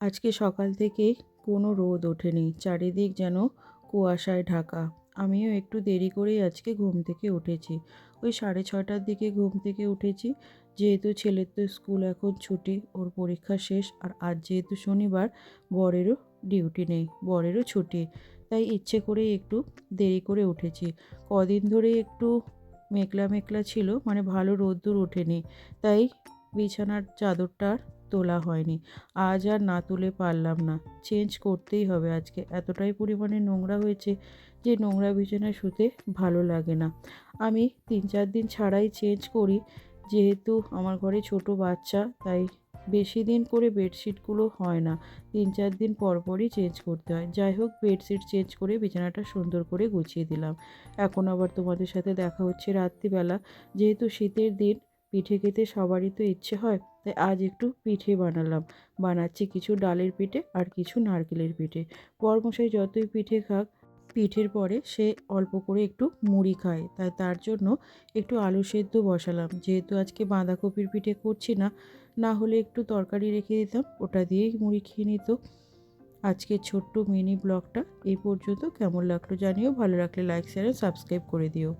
আজকে সকাল থেকে কোনো রোদ ওঠেনি, চারিদিক যেন কুয়াশায় ঢাকা। আমিও একটু দেরি করেই আজকে ঘুম থেকে উঠেছি। ওই 6:30টার দিকে ঘুম থেকে উঠেছি। যেহেতু ছেলের তো স্কুল এখন ছুটি, ওর পরীক্ষা শেষ। আর আজ যেহেতু শনিবার, বরেরও ডিউটি নেই, বরেরও ছুটি। তাই ইচ্ছে করেই একটু দেরি করে উঠেছি। কদিন ধরে একটু মেঘলা মেঘলা ছিল, মানে ভালো রোদ্দুর ওঠেনি। তাই বিছানার চাদরটা আর তোলা হয়নি। আজ আর না তুলে পারলাম না। চেঞ্জ করতেই হবে আজকে। এতটাই পরিমাণে নোংরা হয়েছে যে নোংরা বিছানায় শুতে ভালো লাগে না। আমি 3-4 দিন ছাড়াই চেঞ্জ করি। যেহেতু আমার ঘরে ছোট বাচ্চা, তাই বেশি দিন করে বেডশিটগুলো হয় না। 3-4 দিন পর পরই চেঞ্জ করতে হয়। যাই হোক, বেডশিট চেঞ্জ করে বিছানাটা সুন্দর করে গুছিয়ে দিলাম। এখন আবার তোমাদের সাথে দেখা হচ্ছে রাত্রিবেলা। যেহেতু শীতের দিন, পিঠে খেতে সবারই তো ইচ্ছে হয়। তাই আজ একটু পিঠে বানাচ্ছি কিছু ডালের পিঠে আর কিছু নারকেলের পিঠে। বরমশাই যতই পিঠে খাক, পিঠের পরে সে অল্প করে একটু মুড়ি খায়। তাই তার জন্য একটু আলু সেদ্ধ বসালাম। যেহেতু আজকে বাঁধাকপির পিঠে করছি না, না হলে একটু তরকারি রেখে দিতাম, ওটা দিয়েই মুড়ি খেয়ে নিত। আজকের ছোট্ট মিনি ব্লগটা এই পর্যন্ত। কেমন লাগলো জানিও, ভালো লাগলে লাইক শেয়ার সাবস্ক্রাইব করে দিও।